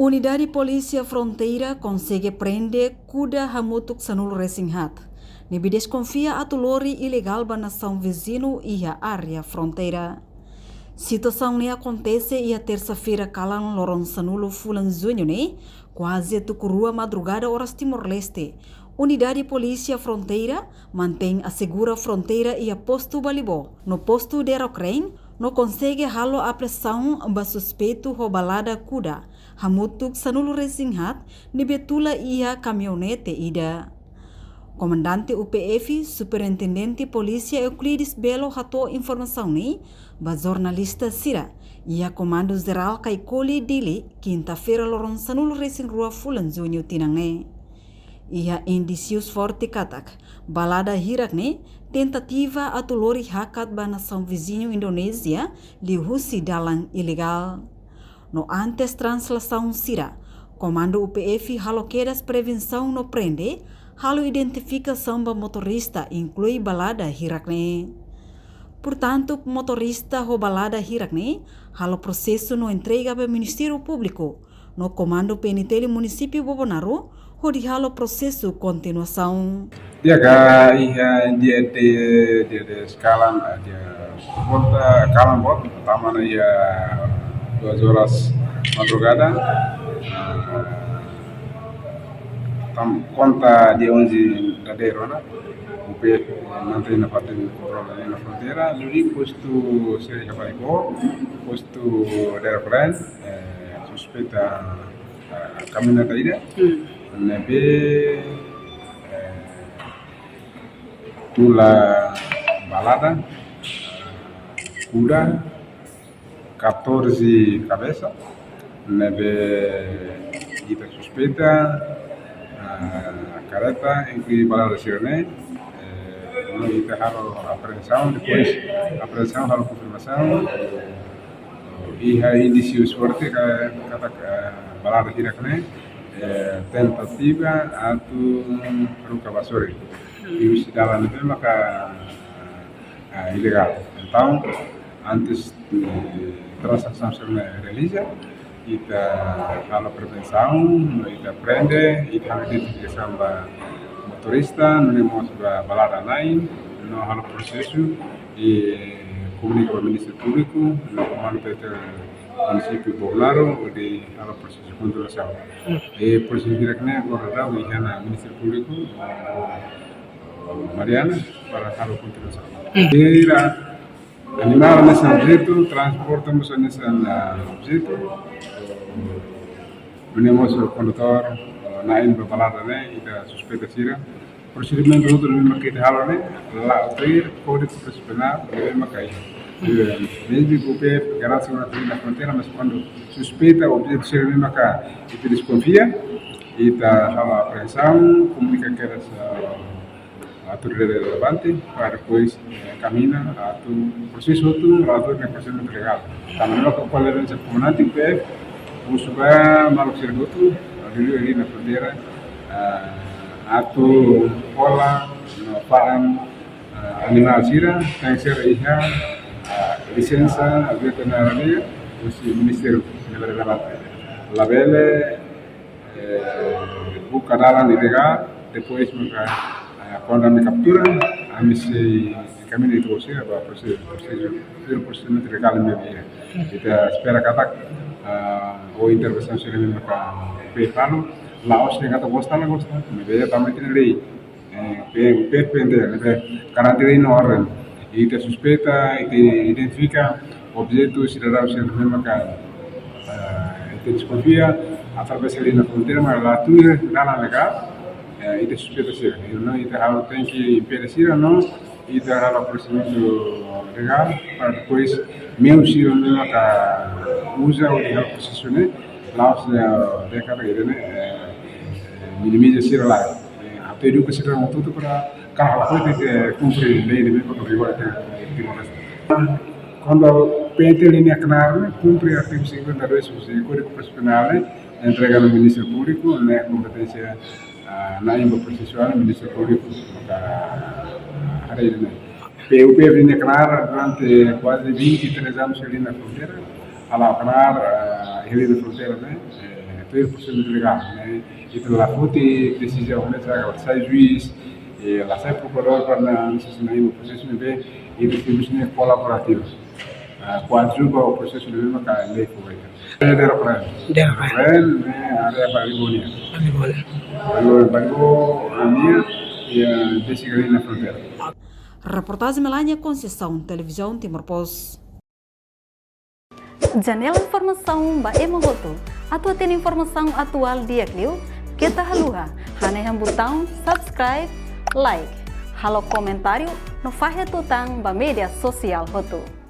Unidade Polícia Fronteira consegue prender kuda hamutuk sanul resinghat. Nebi desconfia atu lori ilegal ba nação vizinho e a área fronteira. Situação ne acontece e a terça-feira calan loron sanulo fulan junho ne, quase tucurua madrugada horas Timor-Leste. Unidade Polícia Fronteira mantém a segura fronteira e a posto Balibó. No posto de Rocrain, não consegue halo a pressão ba suspeito roubalada kuda. Hamutuk sanulu resinghat ni betula ia caminhonete ida. Comandante UPF, Superintendente Polícia Euclides Belo hatou informação ni ba jornalista Sira. Ia Comando Geral Kaikoli Dili, quinta-feira loron sanulu resing rua fulan junho tinangne. Ia indícios forte katak, balada hirakne, tentativa atulori hakat ba nação vizinho Indonésia li husi dalang ilegal. No antes translação Sira, Comando UPF halo quedas prevenção no prende, halo identificação ba motorista inclui balada hirakne. Portanto, motorista ho balada hirakne, halo processo no entrega ba Ministério Público, no Comando PNT Município Bobonaro, ho di halo processo continuação. Dia dia de escalan dia volta calan bot pertama ya 2 horas madrugada conta dia 11 da derona UPF mantém na parte de controle na fronteira luri posto seri Caparico posto Derocran suspeita caminhonete ida nebe tula balada, kuda, 14 cabeça, neve kita suspeita, careta, inclui balada sirene, kita harus apreensão, depois apreensão harus confirmação, e aí indícios fortes kata balada hirakne, tentativa atau ruka basuri. Isso dalam itu maka ilegal. Então, antes de transação ser realizada, kita kalau prevenção, kita prende, kita identificação da motorista, não da balada lain, não halo processo e comunica ao Ministério Público, no comando PT município Bobonaro, de halo processo de controlação. E processo direknya agora o Ministério Público Mariana para halo continuação. Era animal nesse objeto, transportamos nesse objeto, venimos o condutor nain berbalada ne, ida suspeita sira. Procedimento outro mesmo que halo ne, lá ter código penal mesmo que mesmo que o PF garante segurança na fronteira, mas quando suspeita o objeto ser mesmo que ele desconfia, ida halo apreensão, comunica que essa autoridade relevante para depois caminhar a tu processo tu relator de procedimento legal. Também não qual é o comandante PF, o suba malu sergotu, ali na fronteira, a tu pola no paran animal sira, tem ser iha licença veterinária, o Ministério relevante. Labele buka dalan ilegal, depois quando me captura, a me se caminho de você, a procedimento legal me via. Kita espera kata o intervenção seria mesmo que palo, lá os que kata gosta, me veio também tem lei, PPND, garantia em ordem, e te suspeita, e te identifica objetos cidadãos ser mesmo que te desconfia, através ali na fronteira, mas lá tudo é legal. Itu suspeita ser, não itu hal tem que impedir não, itu hal procedimento legal para depois mesmo se não usa o legal posicionar lá os década né minimiza ser lá até do que se dá tudo para carro pode cumprir lei de mesmo que rigor quando o PT linha clara cumpre artigo 52 do Código Penal entrega no Ministério Público né competência na imba processual Ministério Público ada ini. PUP vem clara durante quase 23 anos ali na fronteira, ela clara ali na fronteira né, todo o procedimento legal, né? Então, a fonte decisão, né? Ela sai juiz, ela sai procurador para não se o processo de bem e distribuição colaborativa. Coadjuva o processo de bem para a lei foi. Daerah keren, area Balibonia. Balibonia e desse grande na fronteira. Reportagem Melania Conceição, Televisão Timor Post. Janela informação ba Emogoto. Atua tem informação atual dia Clio. Kita haluha. Haneham botão subscribe, like. Halo comentário no fahe tutang ba media sosial hotu.